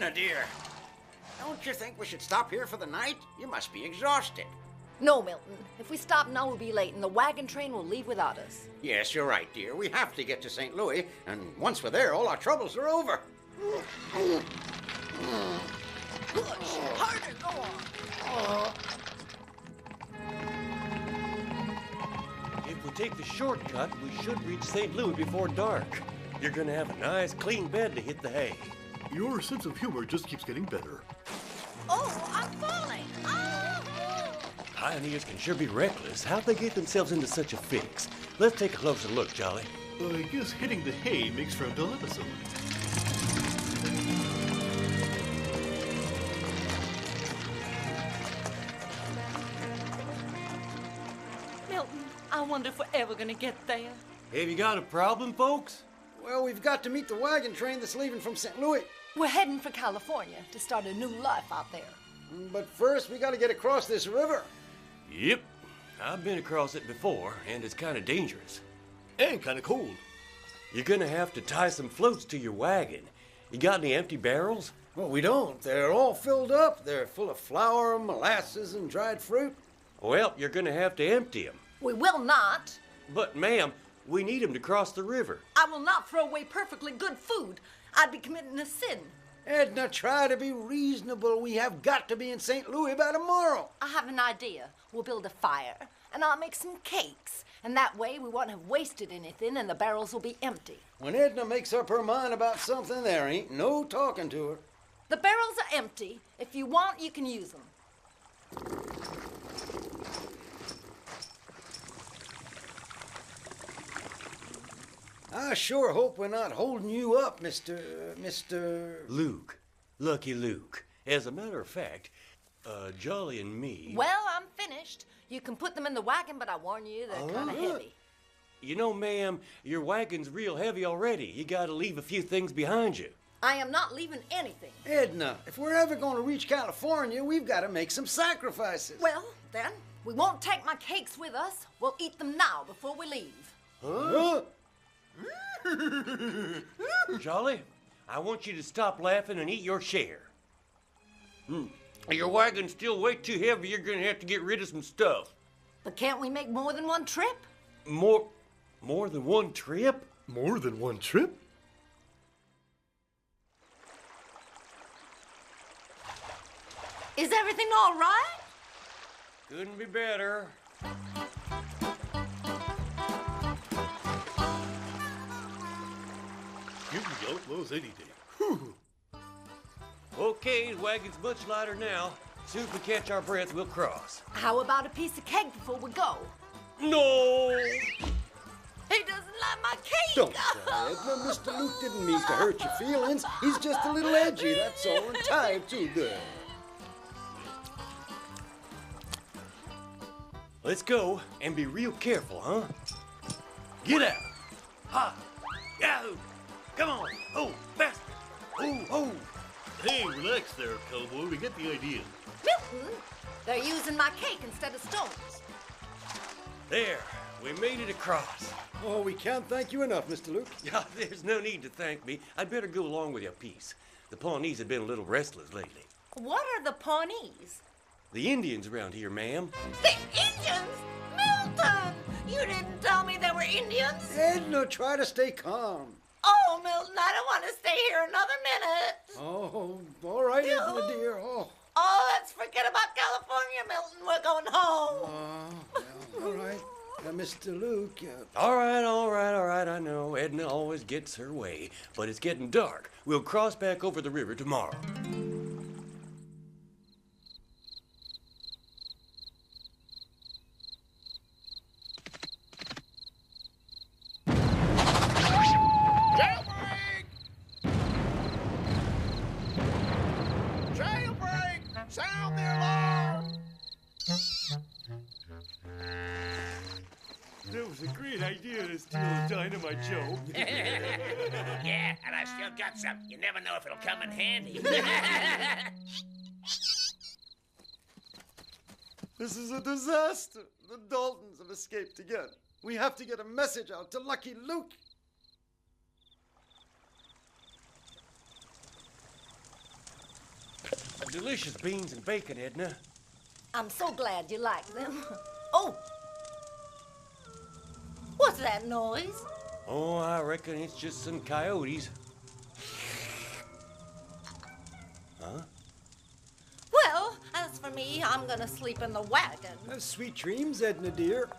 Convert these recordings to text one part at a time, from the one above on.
Edna, dear. Don't you think we should stop here for the night? You must be exhausted. No, Milton. If we stop now, we'll be late, and the wagon train will leave without us. Yes, you're right, dear. We have to get to St. Louis, and once we're there, all our troubles are over. Push! Harder! Go on! If we take the shortcut, we should reach St. Louis before dark. You're gonna have a nice, clean bed to hit the hay. Your sense of humor just keeps getting better. Oh, I'm falling! Oh! Pioneers can sure be reckless. How'd they get themselves into such a fix? Let's take a closer look, Jolly. I guess hitting the hay makes for a dull episode. Milton, I wonder if we're ever gonna get there. Have you got a problem, folks? Well, we've got to meet the wagon train that's leaving from St. Louis. We're heading for California to start a new life out there. But first, we got to get across this river. Yep. I've been across it before, and it's kind of dangerous. And kind of cold. You're gonna have to tie some floats to your wagon. You got any empty barrels? Well, we don't. They're all filled up. They're full of flour, molasses, and dried fruit. Well, you're gonna have to empty them. We will not. But, ma'am, we need them to cross the river. I will not throw away perfectly good food. I'd be committing a sin. Edna, try to be reasonable. We have got to be in St. Louis by tomorrow. I have an idea. We'll build a fire, and I'll make some cakes. And that way we won't have wasted anything, and the barrels will be empty. When Edna makes up her mind about something, there ain't no talking to her. The barrels are empty. If you want, you can use them. I sure hope we're not holding you up, Mr. Luke. Lucky Luke. As a matter of fact, Jolly and me... Well, I'm finished. You can put them in the wagon, but I warn you, they're kind of heavy. You know, ma'am, your wagon's real heavy already. You gotta leave a few things behind you. I am not leaving anything. Edna, if we're ever going to reach California, we've got to make some sacrifices. Well, then, we won't take my cakes with us. We'll eat them now before we leave. Huh? Jolly, I want you to stop laughing and eat your share. Your wagon's still way too heavy. You're gonna have to get rid of some stuff. But can't we make more than one trip? More than one trip? More than one trip? Is everything all right? Couldn't be better. Give me outlaws any day. Whew. Okay, the wagon's much lighter now. Soon as we catch our breath, we'll cross. How about a piece of cake before we go? No! He doesn't like my cake! Don't cry, Edna. Mr. Luke didn't mean to hurt your feelings. He's just a little edgy, that's all, and tired too good. Let's go and be real careful, huh? Get out! Ha! Yahoo! Come on! Oh, faster! Oh, oh! Hey, relax there, cowboy. We get the idea. Milton, they're using my cake instead of stones. There, we made it across. Oh, we can't thank you enough, Mr. Luke. Yeah, there's no need to thank me. I'd better go along with your piece. The Pawnees have been a little restless lately. What are the Pawnees? The Indians around here, ma'am. The Indians? Milton! You didn't tell me there were Indians. Edna, try to stay calm. Oh, Milton, I don't want to stay here another minute. Oh, all right, Edna, dear. Oh, Let's forget about California, Milton. We're going home. well, all right. Mr. Luke. All right, I know. Edna always gets her way. But it's getting dark. We'll cross back over the river tomorrow. Sound the alarm! That was a great idea to steal a dynamite, Joe. Yeah, and I still got some. You never know if it'll come in handy. This is a disaster. The Daltons have escaped again. We have to get a message out to Lucky Luke. delicious beans and bacon, Edna. I'm so glad you like them. Oh! What's that noise? Oh, I reckon it's just some coyotes. Huh? Well, as for me, I'm gonna sleep in the wagon. Sweet dreams, Edna dear.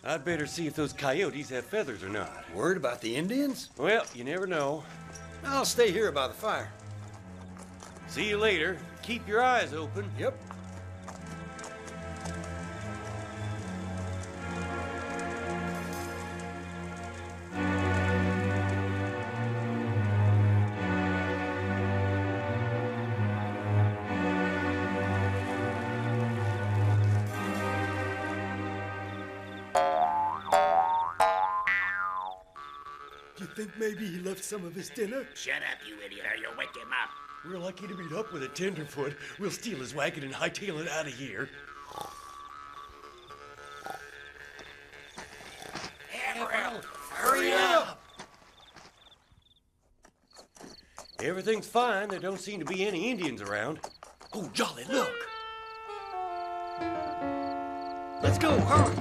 I'd better see if those coyotes have feathers or not. Worried about the Indians? Well, you never know. I'll stay here by the fire. See you later. Keep your eyes open. Yep. You think maybe he left some of his dinner? Shut up, you idiot, or you'll wake him up. We're lucky to meet up with a tenderfoot. We'll steal his wagon and hightail it out of here. Averil, hurry up! Everything's fine. There don't seem to be any Indians around. Oh, Jolly, look! Let's go, hurry!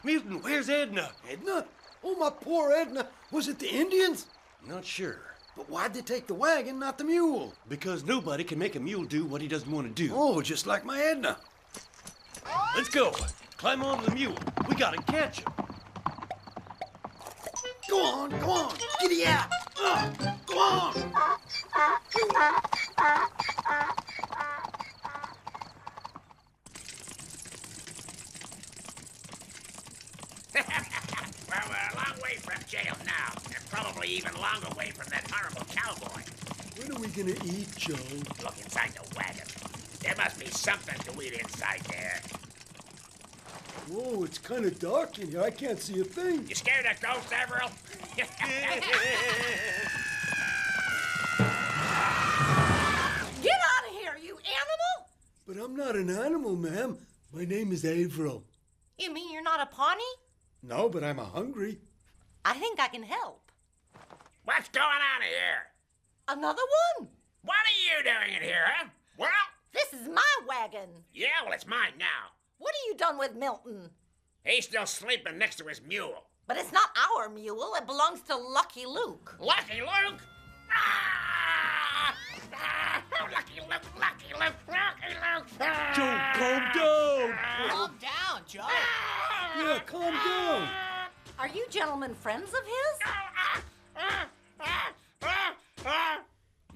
Milton, where's Edna? Edna? Oh, my poor Edna. Was it the Indians? Not sure. But why'd they take the wagon, not the mule? Because nobody can make a mule do what he doesn't want to do. Oh, just like my Edna. Let's go. Climb onto the mule. We gotta catch him. Go on. Giddy out. Go on. Well, we're a long way from jail now, and probably even longer way from that horrible cowboy. When are we gonna eat, Joe? Look inside the wagon. There must be something to eat inside there. Whoa, it's kind of dark in here. I can't see a thing. You scared of ghosts, Averil? Get out of here, you animal! But I'm not an animal, ma'am. My name is Averill. You mean you're not a Pawnee? No, but I'm a hungry. I think I can help. What's going on here? Another one? What are you doing in here, huh? Well, This is my wagon. yeah, well, it's mine now. What have you done with Milton? He's still sleeping next to his mule. But it's not our mule. It belongs to Lucky Luke. Lucky Luke! Ah! Ah! Lucky Luke, Lucky Luke, Lucky Luke! Ah! Joe, calm down. Calm down, Joe. Yeah, calm down. Are you gentlemen friends of his?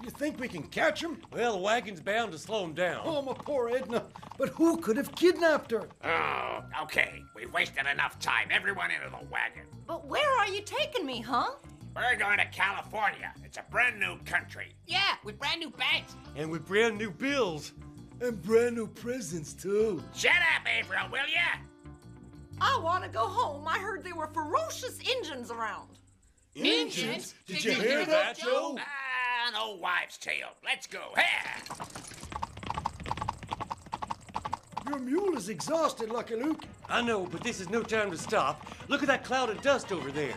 You think we can catch him? Well, the wagon's bound to slow him down. Oh, my poor Edna. But who could have kidnapped her? Oh, okay. We've wasted enough time. Everyone into the wagon. But where are you taking me, huh? We're going to California. It's a brand new country. Yeah, with brand new banks. And with brand new bills. And brand new presents, too. Shut up, April, will ya? I want to go home. I heard there were ferocious Injuns around. Injuns? Did you hear that, Joe? An old wives' tale. Let's go. Here. Your mule is exhausted, Lucky Luke. I know, but this is no time to stop. Look at that cloud of dust over there.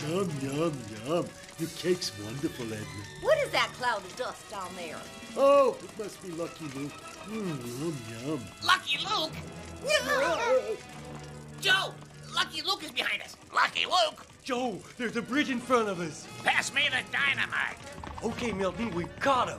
Yum, yum, yum. Your cake's wonderful, Edna. What is that cloud of dust down there? Oh, it must be Lucky Luke. Yum, yum. Lucky Luke? Joe, Lucky Luke is behind us. Lucky Luke. Joe, there's a bridge in front of us. Pass me the dynamite. Okay, Milton, we've caught him.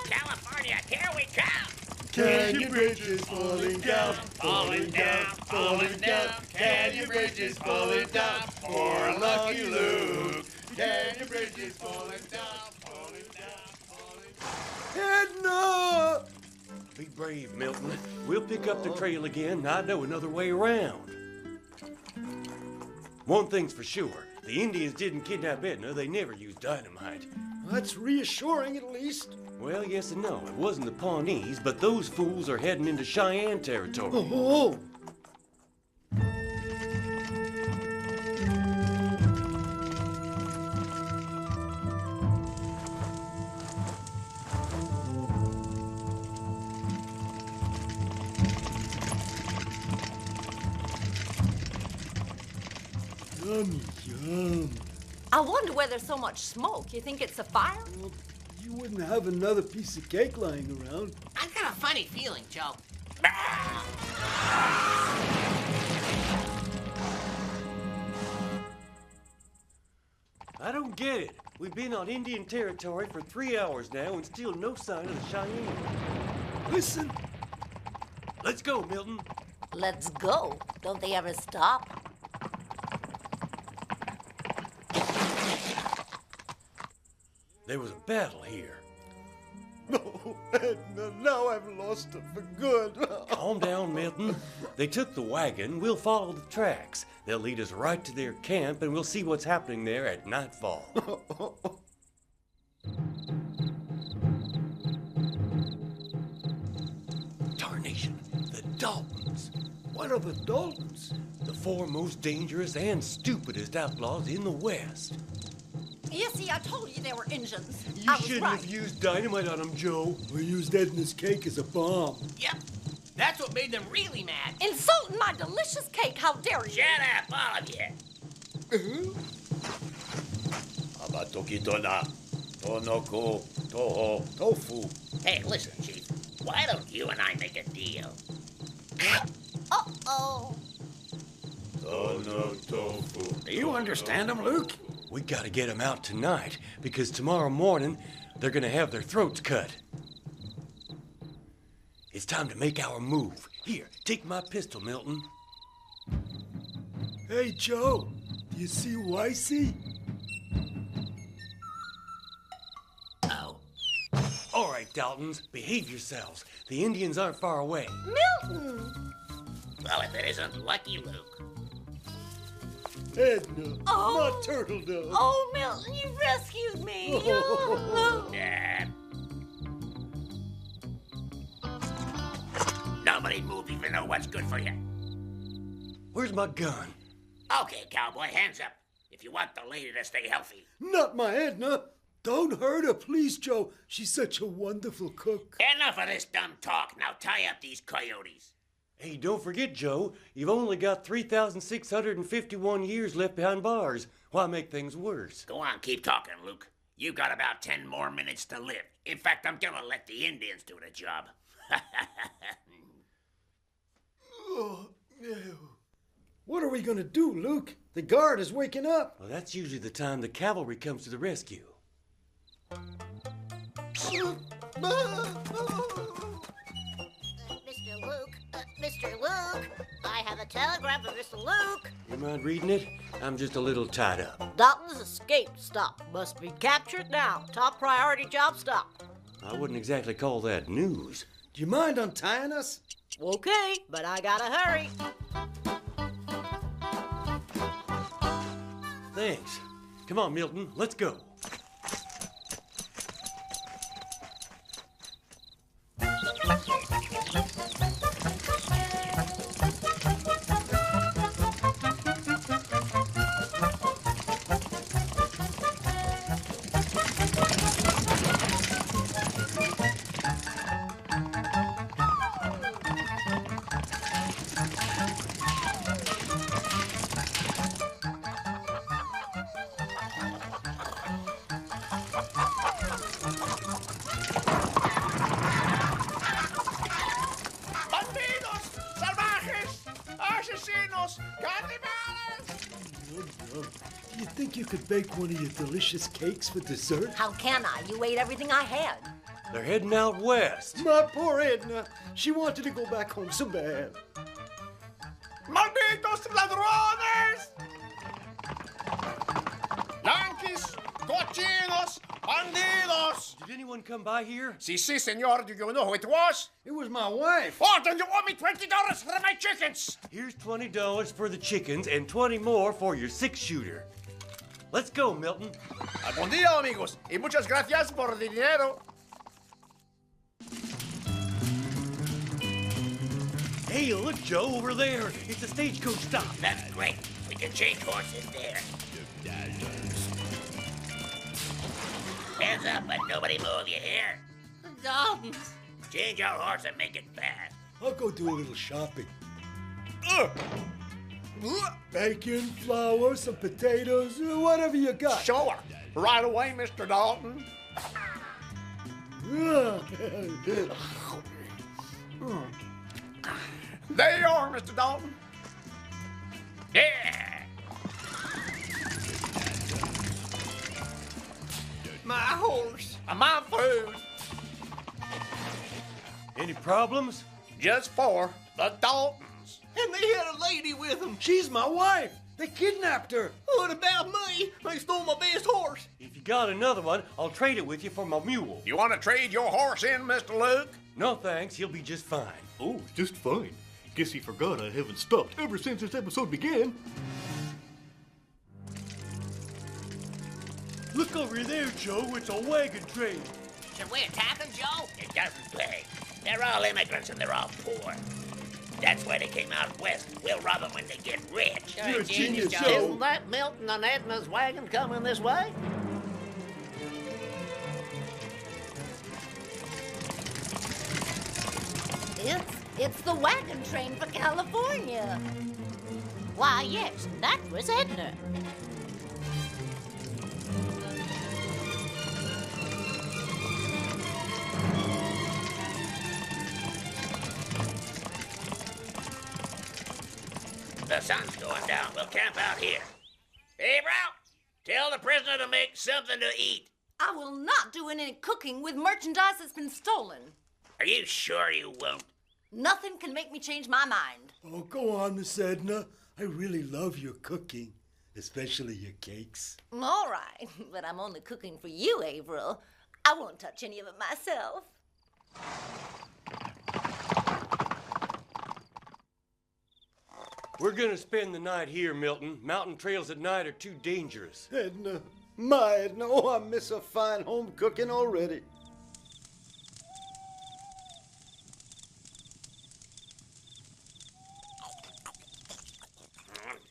California, here we come. Canyon bridges falling down, Falling down, falling down. Canyon bridges falling down. Poor Lucky Luke. Canyon bridges falling down, falling down. Edna! Be brave, Milton. We'll pick up the trail again, and I know another way around. One thing's for sure. The Indians didn't kidnap Edna. They never used dynamite. That's reassuring, at least. Well, yes and no. It wasn't the Pawnees, but those fools are heading into Cheyenne territory. Oh, yummy, yum. I wonder where there's so much smoke. You think it's a fire? Well, you wouldn't have another piece of cake lying around. I've got a funny feeling, Joe. I don't get it. We've been on Indian territory for 3 hours now and still no sign of the Cheyenne. Listen, Let's go, Milton. Let's go. Don't they ever stop? There was a battle here. No, Edna, now I've lost her for good. Calm down, Milton. They took the wagon. We'll follow the tracks. They'll lead us right to their camp, and we'll see what's happening there at nightfall. Tarnation, the Daltons. what are the Daltons? The four most dangerous and stupidest outlaws in the West. You see, I told you they were Injuns. You shouldn't have used dynamite on them, Joe. We used Edna's cake as a bomb. Yep. That's what made them really mad. Insulting my delicious cake, how dare you? Shut up, all of you. Abatokitona, Tonoko, Toho, Tofu. Hey, listen, Chief. Why don't you and I make a deal? Uh-oh. Tono Tofu. Do you understand him, Luke? We gotta get them out tonight, because tomorrow morning, they're gonna have their throats cut. It's time to make our move. Here, take my pistol, Milton. Hey, Joe, do you see who I see? Oh. All right, Daltons, behave yourselves. The Indians aren't far away. Milton! Well, if it isn't Lucky Luke. Edna, Oh. my turtle dove. Oh, Milton, you rescued me. Oh. Yeah. Nobody move even know what's good for you. Where's my gun? Okay, cowboy, hands up. If you want the lady to stay healthy. Not my Edna. Don't hurt her, please, Joe. She's such a wonderful cook. Enough of this dumb talk. Now tie up these coyotes. Hey, don't forget, Joe, you've only got 3,651 years left behind bars. Why make things worse? Go on, keep talking, Luke. You got about 10 more minutes to live. In fact, I'm gonna let the Indians do the job. What are we gonna do, Luke? The guard is waking up. Well, that's usually the time the cavalry comes to the rescue. Mr. Luke, I have a telegram for Mr. Luke. You mind reading it? I'm just a little tied up. Dalton's escaped. Stop. Must be captured now. Top priority job. Stop. I wouldn't exactly call that news. Do you mind untying us? Okay, but I gotta hurry. Thanks. Come on, Milton, let's go. Bandidos! Salvajes! Asesinos! Cannibales! Do you think you could bake one of your delicious cakes for dessert? How can I? You ate everything I had. They're heading out west. My poor Edna. She wanted to go back home so bad. Malditos ladrones! Yankees! Cochinos! Bandidos! Did anyone come by here? Si, senor. Do you know who it was? It was my wife. Oh, then you owe me $20 for my chickens! Here's $20 for the chickens and 20 more for your 6-shooter. Let's go, Milton. Buen día, amigos, y muchas gracias por el dinero. Hey, look, Joe, over there. It's a stagecoach stop. That's great. We can change horses there. Hands up, but nobody move, you hear? Daltons. Change our horse and make it fast. I'll go do a little shopping. Bacon, flour, some potatoes, whatever you got. Sure. Right away, Mr. Dalton. There you are, Mr. Dalton. Yeah! My horse. My food. Any problems? Just for the Daltons. And they had a lady with them. She's my wife. They kidnapped her. What about me? They stole my best horse. If you got another one, I'll trade it with you for my mule. You want to trade your horse in, Mr. Luke? No thanks, he'll be just fine. Oh, just fine. Guess he forgot I haven't stopped ever since this episode began. Look over there, Joe. It's a wagon train. Should we attack them, Joe? It doesn't pay. They're all immigrants and they're all poor. That's why they came out west. We'll rob them when they get rich. You're a genius, Isn't Joe. that Milton and Edna's wagon coming this way? It's the wagon train for California. Why, yes, that was Edna. The sun's going down. We'll camp out here. Hey, bro, tell the prisoner to make something to eat. I will not do any cooking with merchandise that's been stolen. Are you sure you won't? Nothing can make me change my mind. Oh, go on, Miss Edna. I really love your cooking, especially your cakes. All right, but I'm only cooking for you, Averill. I won't touch any of it myself. We're gonna spend the night here, Milton. Mountain trails at night are too dangerous. Edna, my Edna, oh, I miss a fine home cooking already.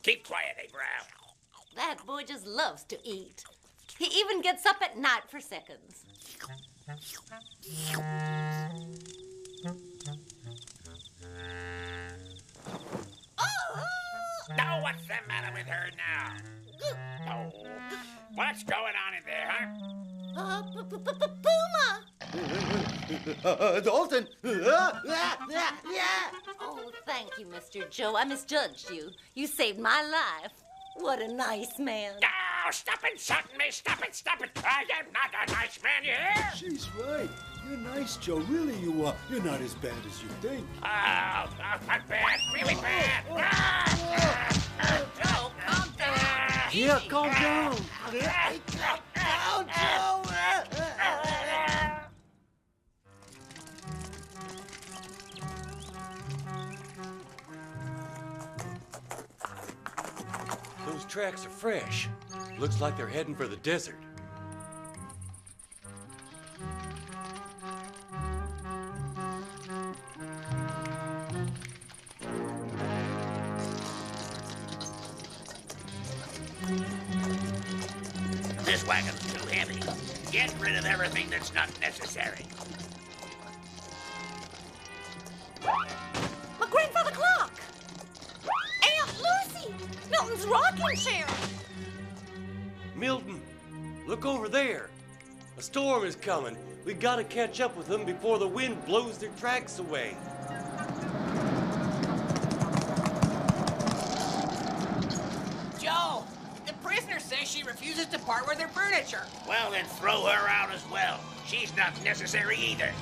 Keep quiet, hey, bro. That boy just loves to eat. He even gets up at night for seconds. Oh, what's the matter with her now? Oh, what's going on in there, huh? Puma! Dalton! Oh, thank you, Mr. Joe. I misjudged you. You saved my life. What a nice man. Oh, stop insulting me. Stop it, stop it. I am not a nice man, you hear? She's right. You're nice, Joe. Really, you are. You're not as bad as you think. Oh, not bad. Really bad. Joe, calm down. Yeah, calm down. Those tracks are fresh. Looks like they're heading for the desert. This wagon's too heavy. Get rid of everything that's not necessary. My grandfather clock! Aunt Lucy! Milton's rocking chair! Milton, look over there. A storm is coming. We gotta catch up with them before the wind blows their tracks away. Joe, the prisoner says she refuses to part with her furniture. Well, then throw her out as well. She's not necessary either.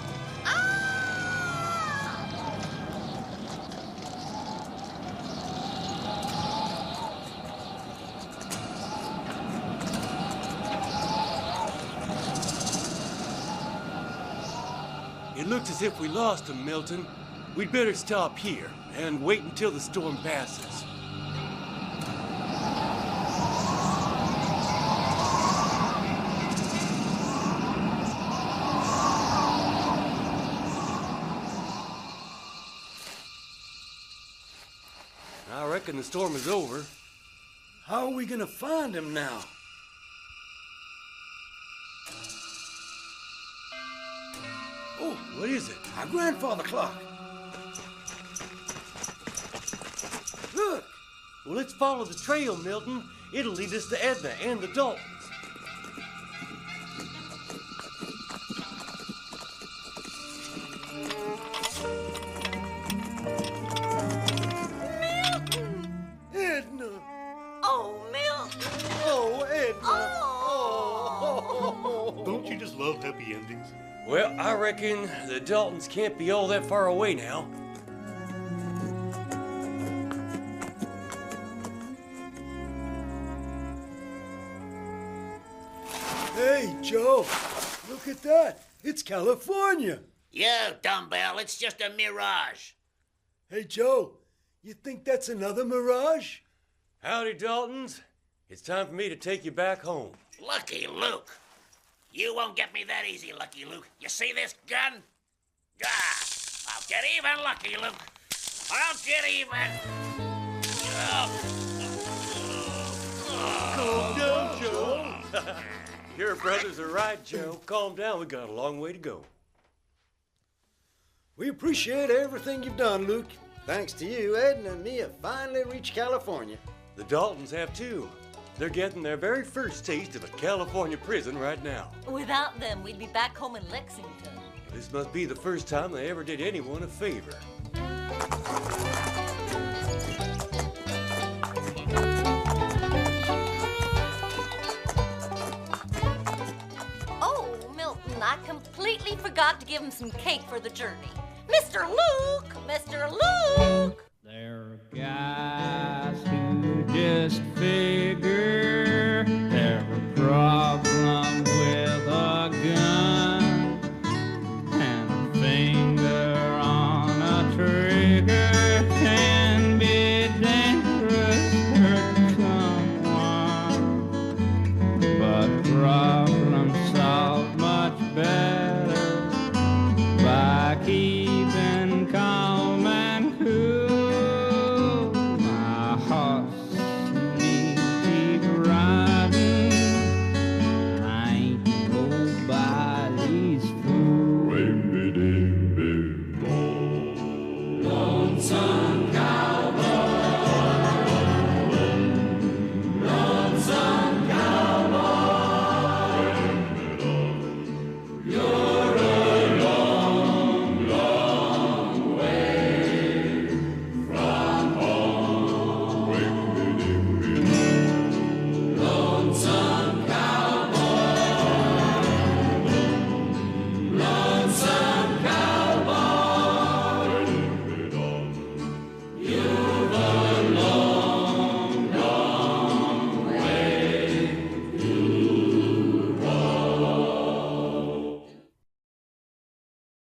It looks as if we lost them, Milton. We'd better stop here and wait until the storm passes. reckon the storm is over. How are we gonna find him now? Oh, what is it? Our grandfather clock. Look! Well, let's follow the trail, Milton. It'll lead us to Edna and the Daltons. Edna! Oh, Milton! Oh, Edna! Oh! Don't you just love happy endings? Well, I reckon the Daltons can't be all that far away now. Hey, Joe! Look at that! It's California! You dumbbell, it's just a mirage. Hey, Joe, you think that's another mirage? Howdy, Daltons. It's time for me to take you back home. Lucky Luke. You won't get me that easy, Lucky Luke. You see this gun? Ah, I'll get even, Lucky Luke. I'll get even. Calm down, Joe. Your brothers are right, Joe. Calm down. We got a long way to go. We appreciate everything you've done, Luke. Thanks to you, Edna and me have finally reached California. The Daltons have too. They're getting their very first taste of a California prison right now. Without them, we'd be back home in Lexington. This must be the first time they ever did anyone a favor. Oh, Milton, I completely forgot to give him some cake for the journey. Mr. Luke! Mr. Luke! There are guys who just figure